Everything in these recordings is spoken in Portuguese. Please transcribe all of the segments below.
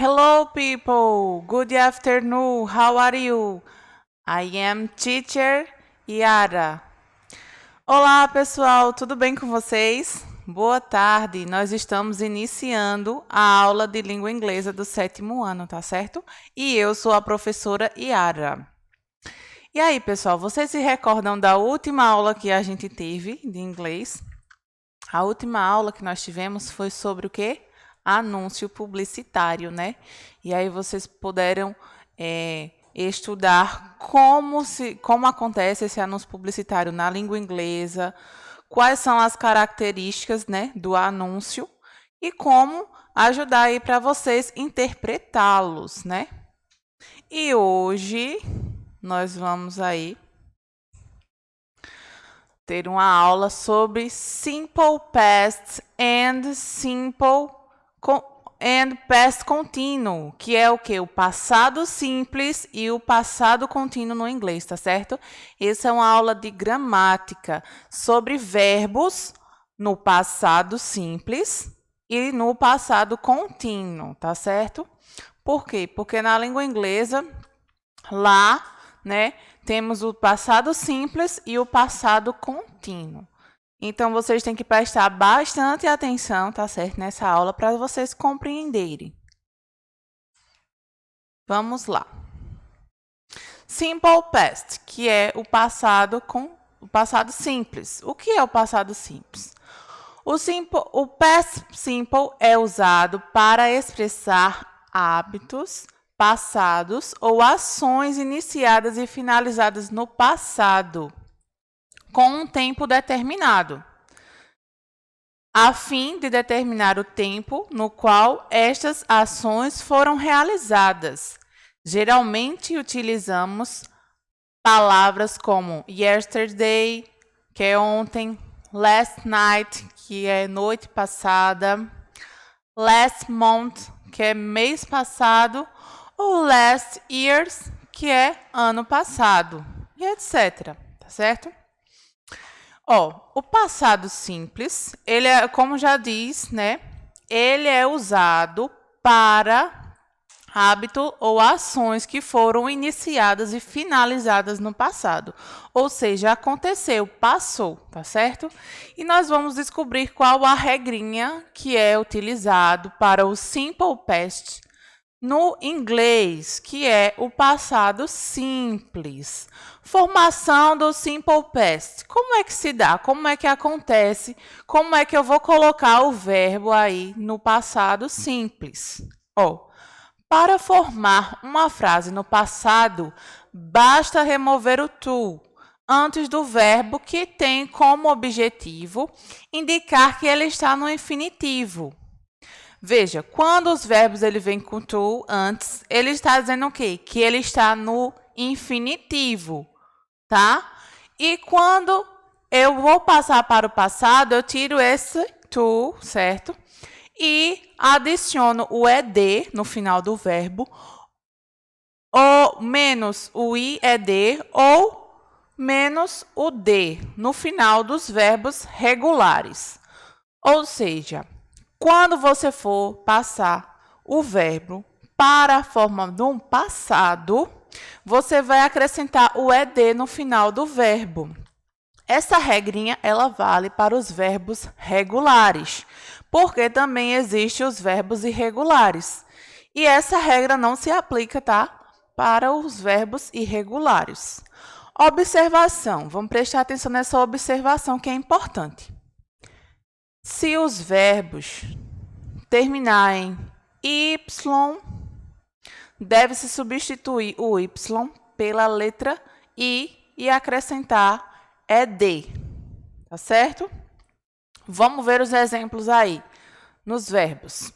Hello, people. Good afternoon. How are you? I am teacher Yara. Olá, pessoal. Tudo bem com vocês? Boa tarde. Nós estamos iniciando a aula de língua inglesa do 7º ano, tá certo? E eu sou a professora Yara. E aí, pessoal, vocês se recordam da última aula que a gente teve de inglês? A última aula que nós tivemos foi sobre o quê? Anúncio publicitário, né? E aí vocês puderam estudar como acontece esse anúncio publicitário na língua inglesa, quais são as características, né, do anúncio e como ajudar aí para vocês interpretá-los, né? E hoje nós vamos aí ter uma aula sobre Simple Past and Past Continuo, que é o que? O passado simples e o passado contínuo no inglês, tá certo? Essa é uma aula de gramática sobre verbos no passado simples e no passado contínuo, tá certo? Por quê? Porque na língua inglesa, lá, né, temos o passado simples e o passado contínuo. Então, vocês têm que prestar bastante atenção, tá certo, nessa aula para vocês compreenderem. Vamos lá. Simple Past, que é o passado simples. O que é o passado simples? O Past Simple é usado para expressar hábitos passados ou ações iniciadas e finalizadas no passado, com um tempo determinado, a fim de determinar o tempo no qual estas ações foram realizadas. Geralmente utilizamos palavras como yesterday, que é ontem, last night, que é noite passada, last month, que é mês passado, ou last years, que é ano passado, e etc. Tá certo? O passado simples, ele é, como já diz, né? Ele é usado para hábito ou ações que foram iniciadas e finalizadas no passado. Ou seja, aconteceu, passou, tá certo? E nós vamos descobrir qual a regrinha que é utilizado para o Simple Past no inglês, que é o passado simples. Formação do Simple Past. Como é que se dá? Como é que acontece? Como é que eu vou colocar o verbo aí no passado simples? Para formar uma frase no passado, basta remover o to antes do verbo, que tem como objetivo indicar que ele está no infinitivo. Veja, quando os verbos ele vem com to antes, ele está dizendo o quê? Que ele está no infinitivo, tá? E quando eu vou passar para o passado, eu tiro esse to, certo? E adiciono o ed no final do verbo, ou menos o ied, ou menos o d no final dos verbos regulares. Ou seja, quando você for passar o verbo para a forma de um passado, você vai acrescentar o ed no final do verbo. Essa regrinha, ela vale para os verbos regulares, porque também existem os verbos irregulares. E essa regra não se aplica, tá? Para os verbos irregulares. Observação. Vamos prestar atenção nessa observação que é importante. Se os verbos terminarem em y, deve-se substituir o y pela letra i e acrescentar ed, tá certo? Vamos ver os exemplos aí nos verbos.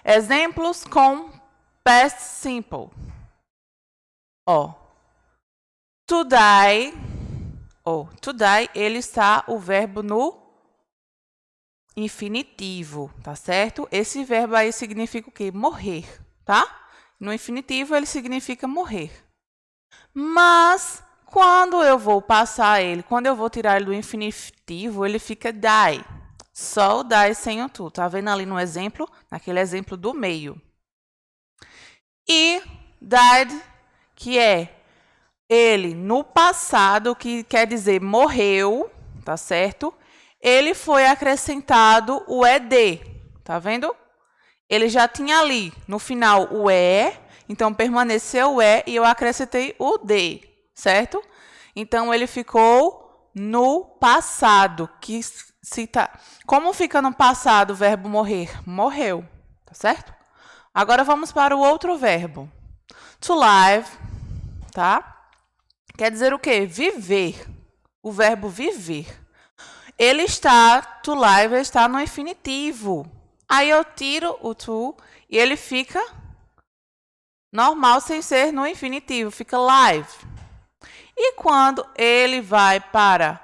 Exemplos com past simple. To die, to die, ele está o verbo no infinitivo, tá certo? Esse verbo aí significa o quê? Morrer, tá? No infinitivo ele significa morrer. Mas quando eu vou passar ele, quando eu vou tirar ele do infinitivo, ele fica die, Só o die sem o to. Tá vendo ali no exemplo? Naquele exemplo do meio. E died, que é ele no passado, que quer dizer morreu, tá certo? Ele foi acrescentado o ed, tá vendo? Ele já tinha ali no final o e, então permaneceu o e e eu acrescentei o d, certo? Então ele ficou no passado, que se tá. Como fica no passado o verbo morrer? Morreu, tá certo? Agora vamos para o outro verbo. To live, tá? Quer dizer o quê? Viver. O verbo viver. Ele está, to live, está no infinitivo. Aí eu tiro o to e ele fica normal sem ser no infinitivo, fica live. E quando ele vai para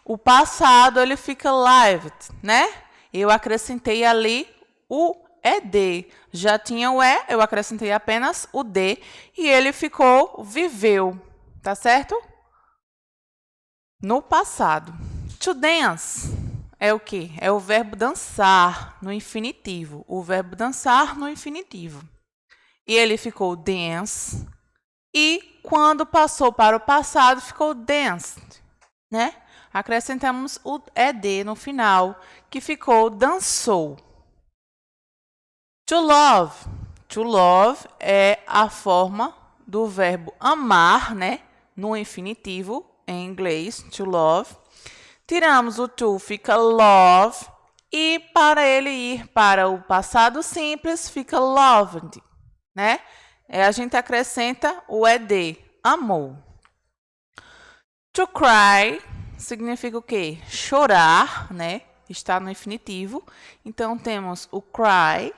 o passado, ele fica lived, né? Eu acrescentei ali o ed. Já tinha o e, eu acrescentei apenas o d e ele ficou viveu, tá certo? No passado. To dance é o quê? É o verbo dançar no infinitivo. O verbo dançar no infinitivo. E ele ficou dance. E quando passou para o passado, ficou danced, né? Acrescentamos o ed no final, que ficou dançou. To love. To love é a forma do verbo amar, né? No infinitivo, em inglês, to love. Tiramos o to, fica love. E para ele ir para o passado simples, fica loved, né? A gente acrescenta o ed, amou. To cry significa o quê? Chorar, né? Está no infinitivo. Então, temos o cry,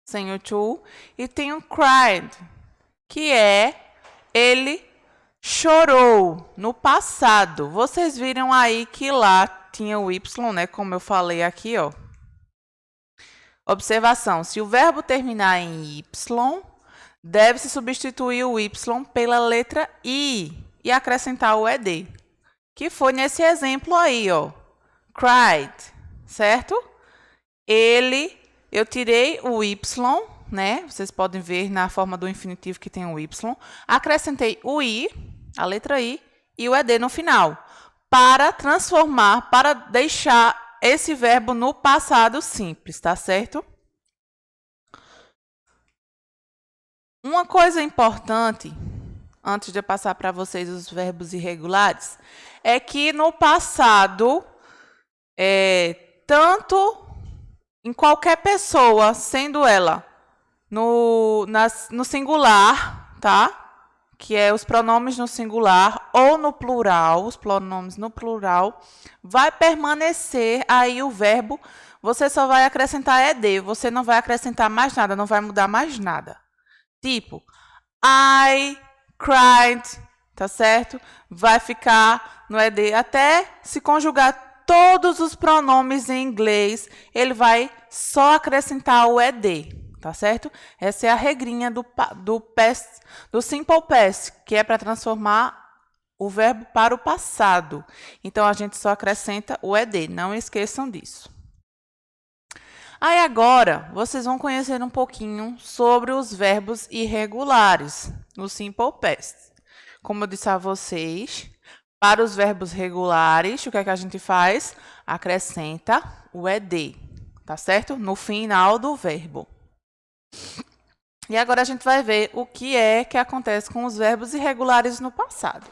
sem o to, e tem o cried, que é ele chorou no passado. Vocês viram aí que lá tinha o y, né? Como eu falei aqui, ó. Observação, se o verbo terminar em y, deve-se substituir o y pela letra i e acrescentar o ed, que foi nesse exemplo aí, ó. Cried, certo? Eu tirei o y, né? Vocês podem ver na forma do infinitivo que tem o y. Acrescentei o i, a letra i, e o ed no final, para transformar, para deixar esse verbo no passado simples, tá certo? Uma coisa importante, antes de eu passar para vocês os verbos irregulares, é que no passado, tanto em qualquer pessoa, sendo ela no singular, tá? Que é os pronomes no singular ou no plural, os pronomes no plural, vai permanecer aí o verbo, você só vai acrescentar ed, você não vai acrescentar mais nada, não vai mudar mais nada. Tipo, I cried, tá certo? Vai ficar no ed até se conjugar todos os pronomes em inglês, ele vai só acrescentar o ed. Tá certo? Essa é a regrinha do simple past, que é para transformar o verbo para o passado. Então, a gente só acrescenta o ed, não esqueçam disso. Aí, agora, vocês vão conhecer um pouquinho sobre os verbos irregulares no simple past. Como eu disse a vocês, para os verbos regulares, o que é que a gente faz? Acrescenta o ed, tá certo? No final do verbo. E agora a gente vai ver o que é que acontece com os verbos irregulares no passado.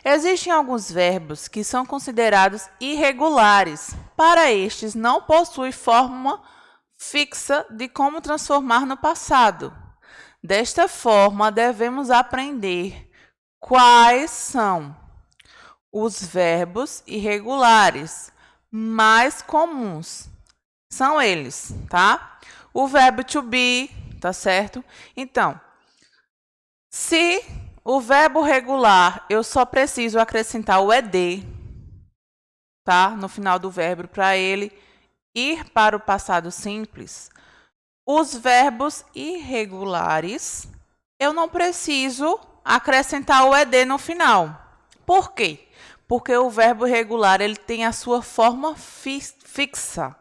Existem alguns verbos que são considerados irregulares. Para estes, não possui forma fixa de como transformar no passado. Desta forma, devemos aprender quais são os verbos irregulares mais comuns. São eles, tá? O verbo to be, tá certo? Então, se o verbo regular, eu só preciso acrescentar o ed, tá? No final do verbo, para ele ir para o passado simples. Os verbos irregulares, eu não preciso acrescentar o ed no final. Por quê? Porque o verbo irregular, ele tem a sua forma fixa.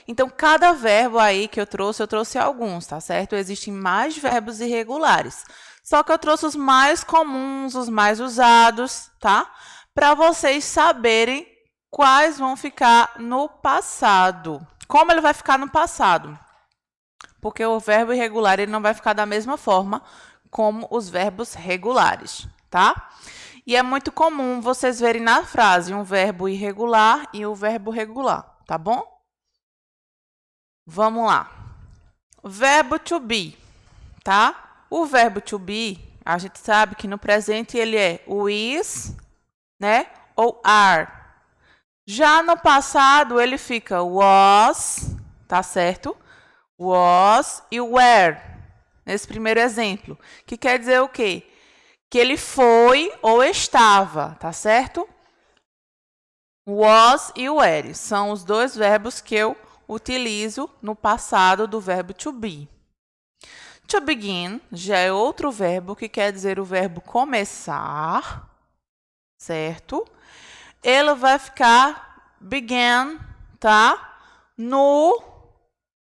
Então, cada verbo aí que eu trouxe alguns, tá certo? Existem mais verbos irregulares. Só que eu trouxe os mais comuns, os mais usados, tá? Para vocês saberem quais vão ficar no passado. Como ele vai ficar no passado? Porque o verbo irregular ele não vai ficar da mesma forma como os verbos regulares, tá? E é muito comum vocês verem na frase um verbo irregular e um verbo regular, tá bom? Vamos lá. Verbo to be, tá? O verbo to be, a gente sabe que no presente ele é o is, né? Ou are. Já no passado ele fica was, tá certo? Was e were. Nesse primeiro exemplo. Que quer dizer o quê? Que ele foi ou estava, tá certo? Was e were são os dois verbos que eu utilizo no passado do verbo to be. To begin já é outro verbo que quer dizer o verbo começar, certo? Ele vai ficar began, tá? No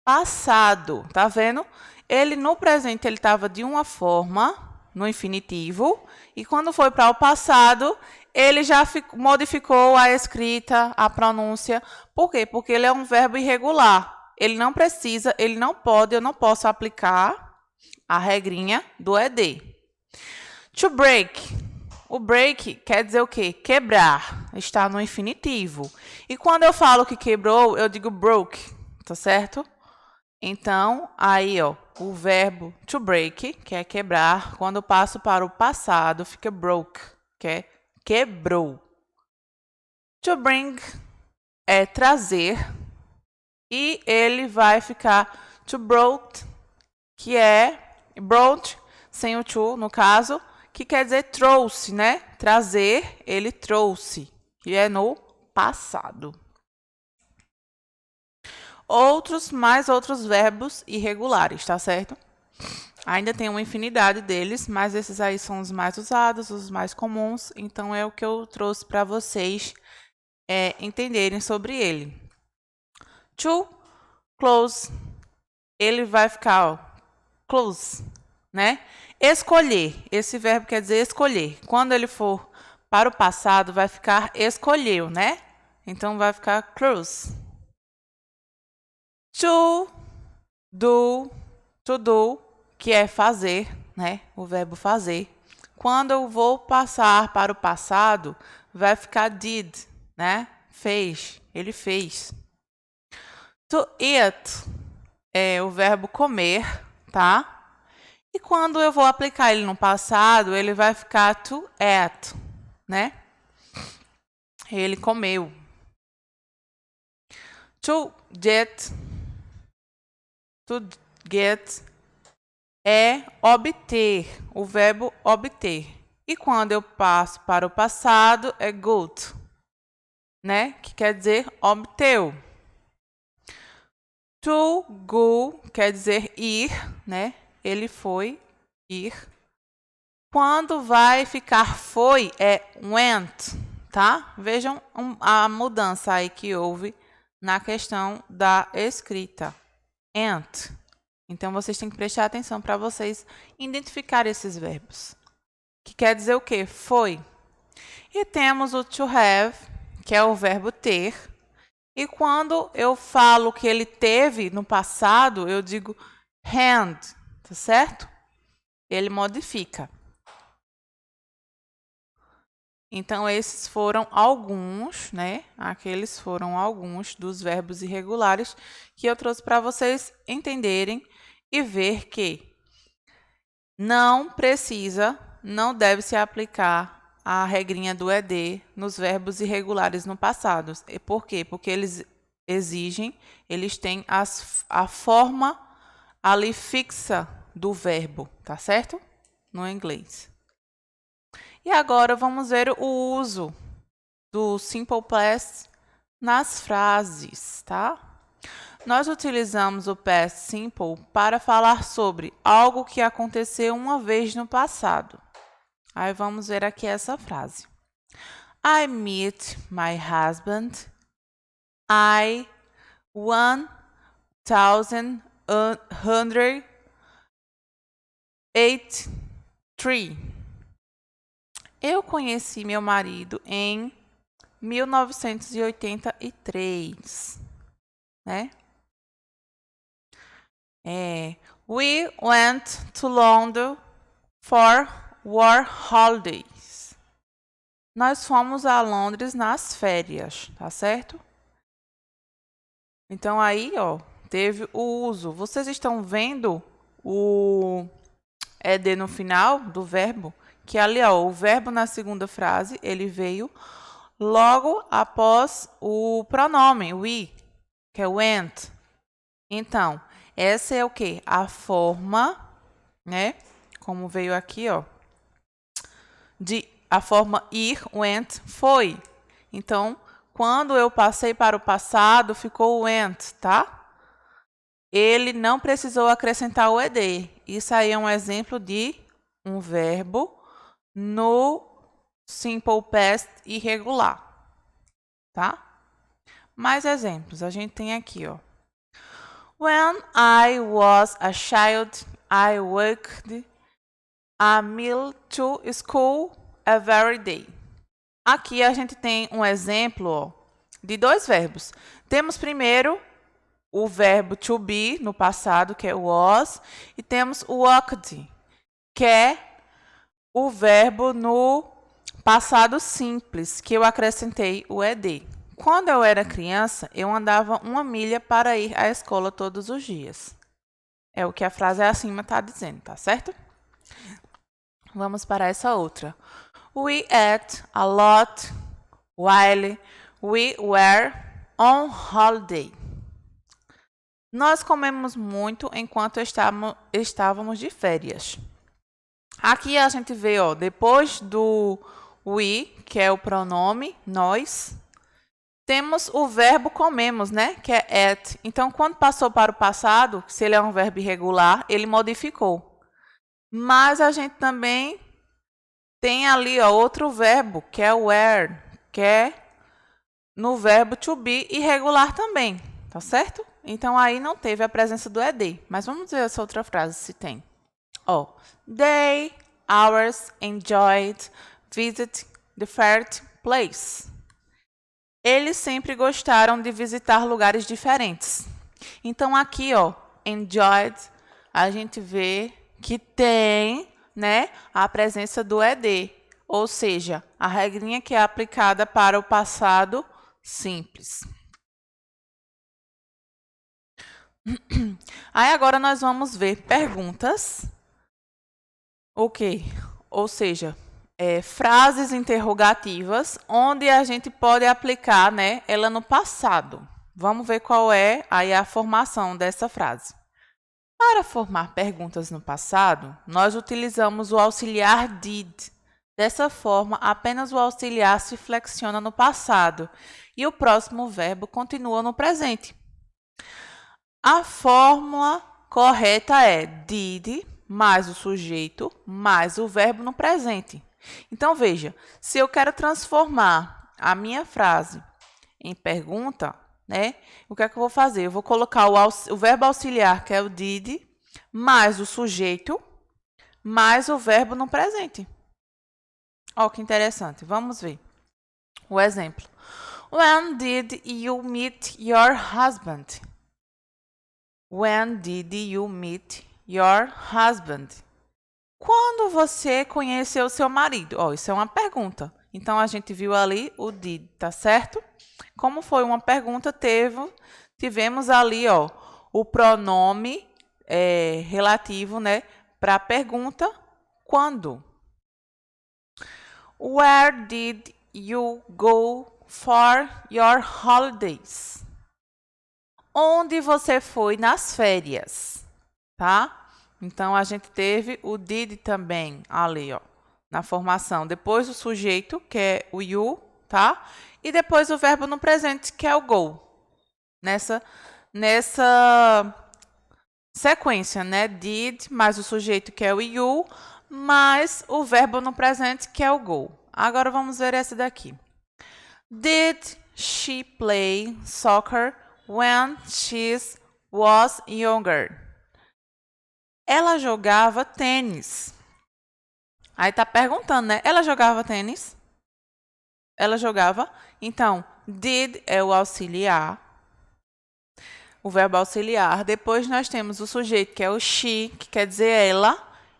passado, tá vendo? Ele no presente ele estava de uma forma, no infinitivo, e quando foi para o passado, ele já modificou a escrita, a pronúncia. Por quê? Porque ele é um verbo irregular. Ele não precisa, ele não pode, eu não posso aplicar a regrinha do ED. To break. O break quer dizer o quê? Quebrar. Está no infinitivo. E quando eu falo que quebrou, eu digo broke, tá certo? Então, aí, ó, o verbo to break, que é quebrar, quando eu passo para o passado, fica broke, que é quebrou. To bring é trazer, e ele vai ficar to brought, que é brought, sem o to, no caso, que quer dizer trouxe, né? Trazer, ele trouxe, que é no passado. Mais outros verbos irregulares, tá certo? Ainda tem uma infinidade deles, mas esses aí são os mais usados, os mais comuns, então é o que eu trouxe para vocês entenderem sobre ele. To close, ele vai ficar ó, close, né? Escolher, esse verbo quer dizer escolher. Quando ele for para o passado, vai ficar escolheu, né? Então vai ficar close. To do, que é fazer, né? O verbo fazer. Quando eu vou passar para o passado, vai ficar did, né? Fez, ele fez. To eat é o verbo comer, tá? E quando eu vou aplicar ele no passado, ele vai ficar to eat, né? Ele comeu. To get é obter, o verbo obter. E quando eu passo para o passado, é got, né? Que quer dizer obteu. To go quer dizer ir, né? Ele foi, ir. Quando vai ficar foi, é went, tá? Vejam a mudança aí que houve na questão da escrita. Ant. Então, vocês têm que prestar atenção para vocês identificar esses verbos. Que quer dizer o quê? Foi. E temos o to have, que é o verbo ter. E quando eu falo que ele teve no passado, eu digo hand, tá certo? Ele modifica. Então, esses foram alguns, né? Aqueles foram alguns dos verbos irregulares que eu trouxe para vocês entenderem e ver que não deve se aplicar a regrinha do ED nos verbos irregulares no passado. Por quê? Porque eles têm a forma ali fixa do verbo, tá certo? No inglês. E agora vamos ver o uso do Simple Past nas frases, tá? Nós utilizamos o Past Simple para falar sobre algo que aconteceu uma vez no passado. Aí vamos ver aqui essa frase. I met my husband. I 1183. Eu conheci meu marido em 1983, né? We went to London for war holidays. Nós fomos a Londres nas férias, tá certo? Então aí, ó, teve o uso. Vocês estão vendo o ED no final do verbo? Que ali, ó, o verbo na segunda frase, ele veio logo após o pronome we, que é went. Então, essa é o quê? A forma, né? Como veio aqui, ó, a forma ir, went, foi. Então, quando eu passei para o passado, ficou went, tá? Ele não precisou acrescentar o ed. Isso aí é um exemplo de um verbo no simple past irregular, tá? Mais exemplos. A gente tem aqui, ó. When I was a child, I walked a mile to school every day. Aqui a gente tem um exemplo, ó, de dois verbos. Temos primeiro o verbo to be no passado, que é was, e temos o walked, que é o verbo no passado simples, que eu acrescentei o ed. Quando eu era criança, eu andava 1 milha para ir à escola todos os dias. É o que a frase acima está dizendo, tá certo? Vamos para essa outra. We ate a lot while we were on holiday. Nós comemos muito enquanto estávamos de férias. Aqui a gente vê, ó, depois do we, que é o pronome, nós, temos o verbo comemos, né, que é ate. Então, quando passou para o passado, se ele é um verbo irregular, ele modificou. Mas a gente também tem ali, ó, outro verbo, que é were, que é no verbo to be irregular também, tá certo? Então, aí não teve a presença do ed. Mas vamos ver essa outra frase, se tem. Ó, they, ours, enjoyed, visit the fair place. Eles sempre gostaram de visitar lugares diferentes. Então, aqui, ó, enjoyed, a gente vê que tem, né, a presença do ed. Ou seja, a regrinha que é aplicada para o passado simples. Aí agora nós vamos ver perguntas. Ok, ou seja, frases interrogativas onde a gente pode aplicar, né, ela no passado. Vamos ver qual é aí a formação dessa frase. Para formar perguntas no passado, nós utilizamos o auxiliar did. Dessa forma, apenas o auxiliar se flexiona no passado e o próximo verbo continua no presente. A fórmula correta é did mais o sujeito mais o verbo no presente. Então, veja, se eu quero transformar a minha frase em pergunta, né, o que é que eu vou fazer? Eu vou colocar o verbo auxiliar, que é o did, mais o sujeito, mais o verbo no presente. Ó, que interessante. Vamos ver o exemplo. When did you meet your husband? When did you meet your husband? Quando você conheceu seu marido? Ó, isso é uma pergunta. Então, a gente viu ali o did, tá certo? Como foi uma pergunta, tivemos ali, ó, o pronome relativo, né, para a pergunta, quando? Where did you go for your holidays? Onde você foi nas férias, tá? Então, a gente teve o did também ali, ó, na formação. Depois o sujeito, que é o you, tá? E depois o verbo no presente, que é o go. Nessa sequência, né? Did mais o sujeito, que é o you, mais o verbo no presente, que é o go. Agora, vamos ver essa daqui. Did she play soccer when she was younger? Ela jogava tênis. Aí tá perguntando, né? Ela jogava tênis? Ela jogava. Então, did é o auxiliar. O verbo auxiliar. Depois nós temos o sujeito, que é o she, que quer dizer ela.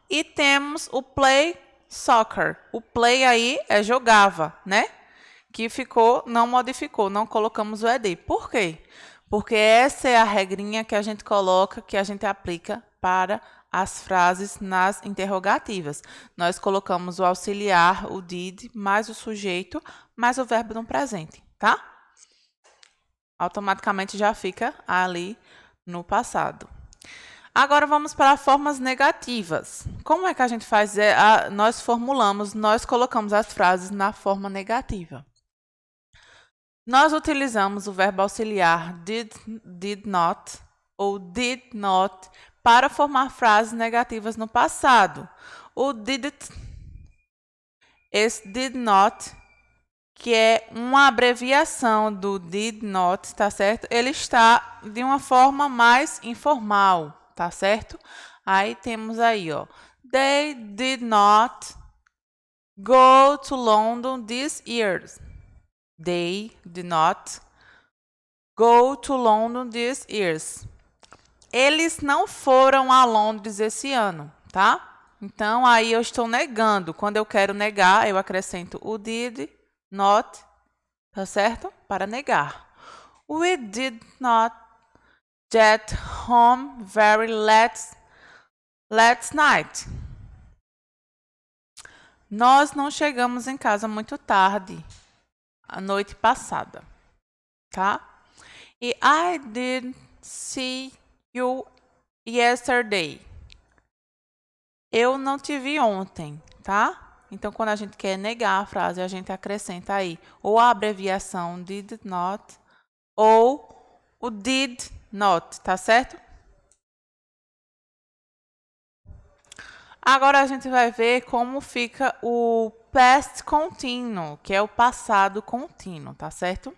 E temos o play soccer. O play aí é jogava, né? Que ficou, não modificou, não colocamos o ed. Por quê? Porque essa é a regrinha que a gente coloca, que a gente aplica para as frases nas interrogativas. Nós colocamos o auxiliar, o did, mais o sujeito, mais o verbo no presente, tá? Automaticamente já fica ali no passado. Agora vamos para formas negativas. Como é que a gente faz? Nós formulamos, nós colocamos as frases na forma negativa. Nós utilizamos o verbo auxiliar did not ou did not para formar frases negativas no passado. O didn't, esse did not, que é uma abreviação do did not, tá certo? Ele está de uma forma mais informal, tá certo? Aí temos aí, ó. They did not go to London this year. They did not go to London this year. Eles não foram a Londres esse ano, tá? Então, aí eu estou negando. Quando eu quero negar, eu acrescento o did not, tá certo? Para negar. We did not get home very late last night. Nós não chegamos em casa muito tarde, a noite passada, tá? E I didn't see you yesterday. Eu não te vi ontem, tá? Então, quando a gente quer negar a frase, a gente acrescenta aí ou a abreviação did not ou o did not, tá certo? Agora a gente vai ver como fica o past continuo, que é o passado contínuo, tá certo?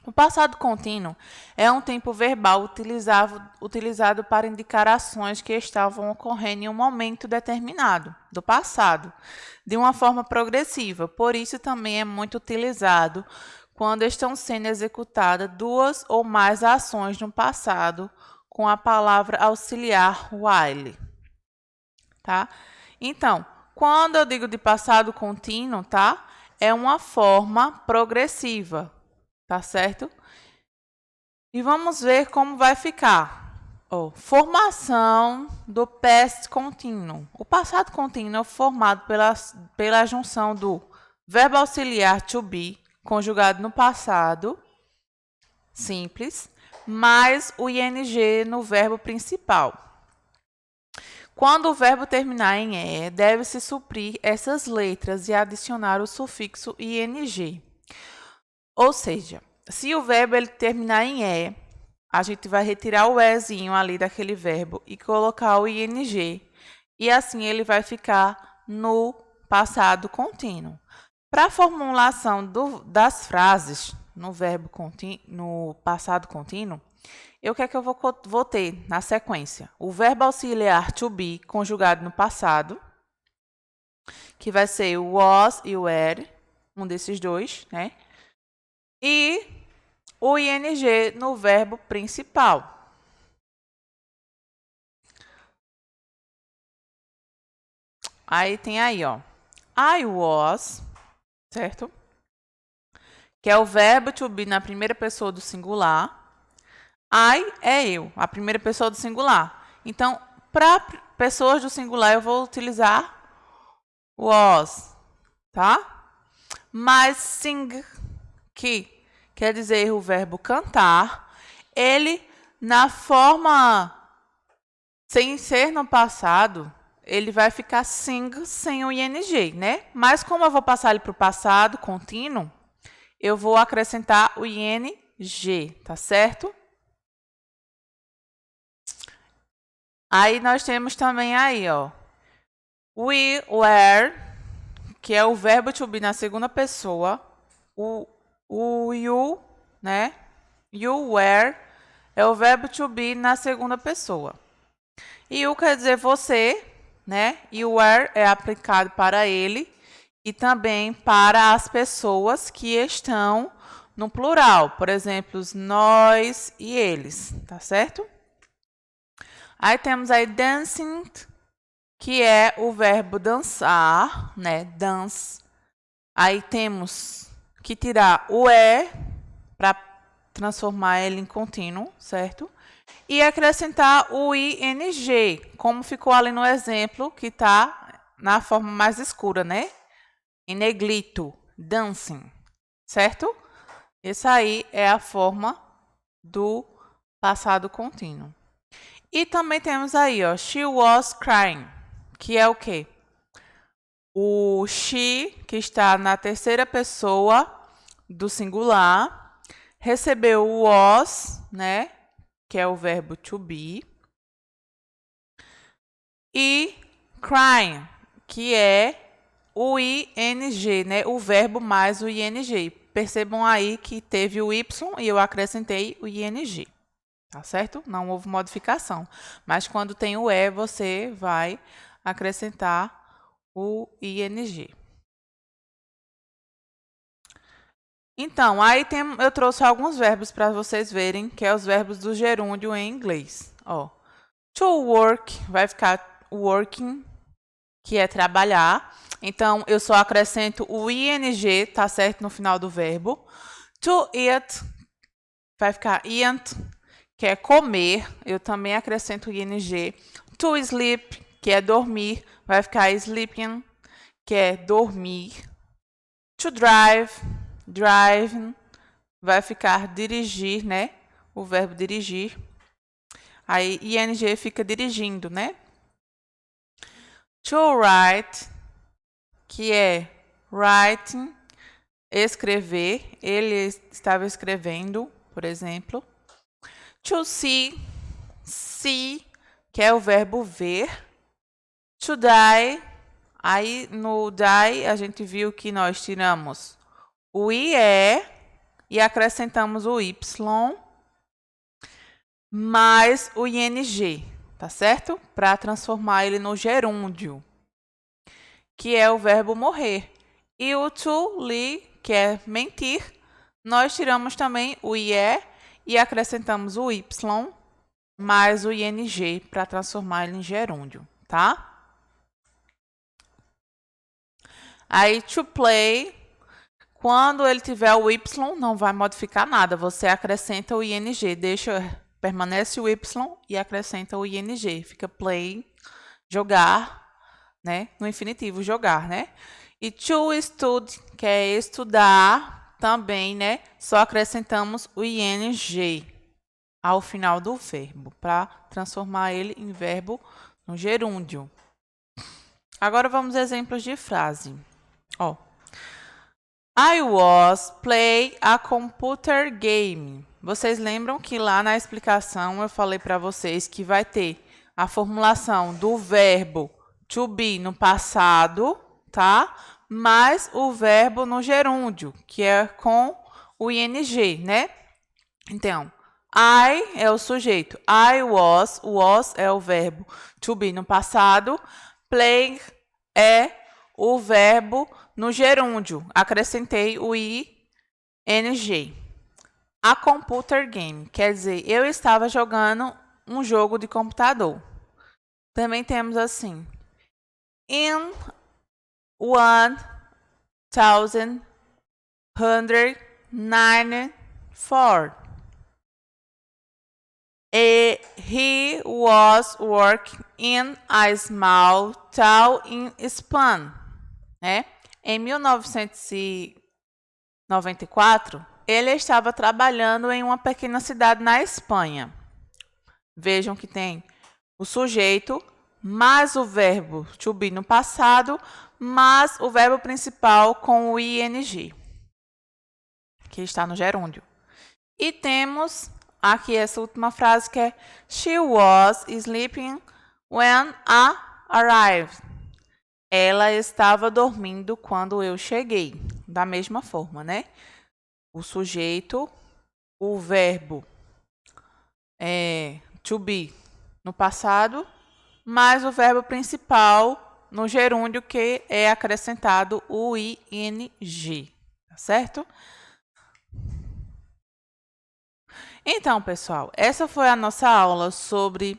O passado contínuo é um tempo verbal utilizado para indicar ações que estavam ocorrendo em um momento determinado do passado, de uma forma progressiva. Por isso, também é muito utilizado quando estão sendo executadas duas ou mais ações no passado com a palavra auxiliar while. Tá? Então, quando eu digo de passado contínuo, tá? É uma forma progressiva. Tá certo? E vamos ver como vai ficar. Formação do past contínuo. O passado contínuo é formado pela junção do verbo auxiliar to be, conjugado no passado, simples, mais o ing no verbo principal. Quando o verbo terminar em e, deve-se suprir essas letras e adicionar o sufixo ing. Ou seja, se o verbo ele terminar em e, a gente vai retirar o ezinho ali daquele verbo e colocar o ing. E assim ele vai ficar no passado contínuo. Para a formulação das frases no verbo no passado contínuo, o que é que eu vou ter na sequência? O verbo auxiliar to be conjugado no passado, que vai ser o was e o were, um desses dois, né? E o ing no verbo principal. Aí tem aí, ó. I was, certo? Que é o verbo to be na primeira pessoa do singular. I é eu, a primeira pessoa do singular. Então, para pessoas do singular, eu vou utilizar was, tá? Mas sing, que quer dizer o verbo cantar, ele, na forma sem ser no passado, ele vai ficar sing sem o ing, né? Mas como eu vou passar ele para o passado contínuo, eu vou acrescentar o ing, tá certo? Aí nós temos também aí, ó, we were, que é o verbo to be na segunda pessoa. O O you, né? You were é o verbo to be na segunda pessoa. You quer dizer você, né? You were é aplicado para ele e também para as pessoas que estão no plural. Por exemplo, nós e eles, tá certo? Aí temos aí dancing, que é o verbo dançar, né? Dance. Aí temos que tirar o para transformar ele em contínuo, certo? E acrescentar o ing, como ficou ali no exemplo, que está na forma mais escura, né? Em negrito, dancing, certo? Essa aí é a forma do passado contínuo. E também temos aí, ó, she was crying, que é o quê? O she, que está na terceira pessoa do singular, recebeu o was, né? Que é o verbo to be. E crying, que é o ing, né? O verbo mais o ing. Percebam aí que teve o y e eu acrescentei o ing. Tá certo? Não houve modificação. Mas quando tem o você vai acrescentar o ing. Então, aí eu trouxe alguns verbos para vocês verem, que é os verbos do gerúndio em inglês. Ó, to work vai ficar working, que é trabalhar. Então, eu só acrescento o ing, tá certo, no final do verbo. To eat vai ficar eat, que é comer. Eu também acrescento o ing. To sleep, que é dormir, vai ficar sleeping, que é dormir. To drive, driving, vai ficar dirigir, né? O verbo dirigir. Aí, ing fica dirigindo, né? To write, que é writing, escrever. Ele estava escrevendo, por exemplo. To see, que é o verbo ver. To die, aí no die a gente viu que nós tiramos o IE e acrescentamos o Y mais o ING, tá certo? Para transformar ele no gerúndio, que é o verbo morrer. E o to lie, que é mentir, nós tiramos também o IE e acrescentamos o Y mais o ING para transformar ele em gerúndio, tá? Aí, to play, quando ele tiver o Y, não vai modificar nada. Você acrescenta o ing, permanece o Y e acrescenta o ing. Fica play, jogar, né? No infinitivo, jogar, né? E to stud, que é estudar, também, né? Só acrescentamos o ing ao final do verbo, para transformar ele em verbo no gerúndio. Agora vamos a exemplos de frase. Ó. I was play a computer game. Vocês lembram que lá na explicação eu falei para vocês que vai ter a formulação do verbo to be no passado, tá? Mais o verbo no gerúndio, que é com o ing, né? Então, I é o sujeito. I was é o verbo to be no passado. Play é o verbo no gerúndio. Acrescentei o ing. A computer game, quer dizer, eu estava jogando um jogo de computador. Também temos assim, in 1194. He was working in a small town in Spain. Né? Em 1994, ele estava trabalhando em uma pequena cidade na Espanha. Vejam que tem o sujeito, mais o verbo to be no passado, mais o verbo principal com o ing, que está no gerúndio. E temos aqui essa última frase que é She was sleeping when I arrived. Ela estava dormindo quando eu cheguei. Da mesma forma, né? o sujeito, o verbo to be no passado, mais o verbo principal no gerúndio, que é acrescentado o ing, tá certo? Então, pessoal, essa foi a nossa aula sobre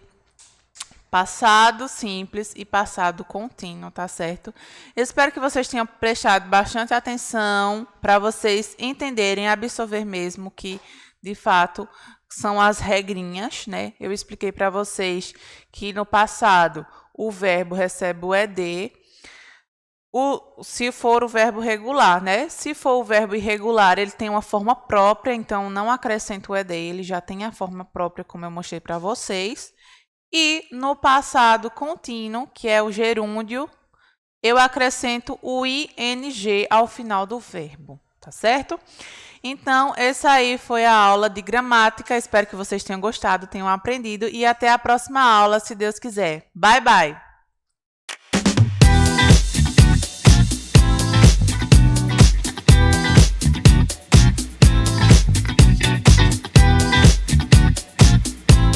passado simples e passado contínuo, tá certo? Espero que vocês tenham prestado bastante atenção para vocês entenderem, absorver mesmo que, de fato, são as regrinhas, né? Eu expliquei para vocês que no passado o verbo recebe o ed, se for o verbo regular, né? Se for o verbo irregular, ele tem uma forma própria, então não acrescenta o ed, ele já tem a forma própria, como eu mostrei para vocês. E no passado contínuo, que é o gerúndio, eu acrescento o ing ao final do verbo, tá certo? Então, essa aí foi a aula de gramática. Espero que vocês tenham gostado, tenham aprendido e até a próxima aula, se Deus quiser. Bye, bye!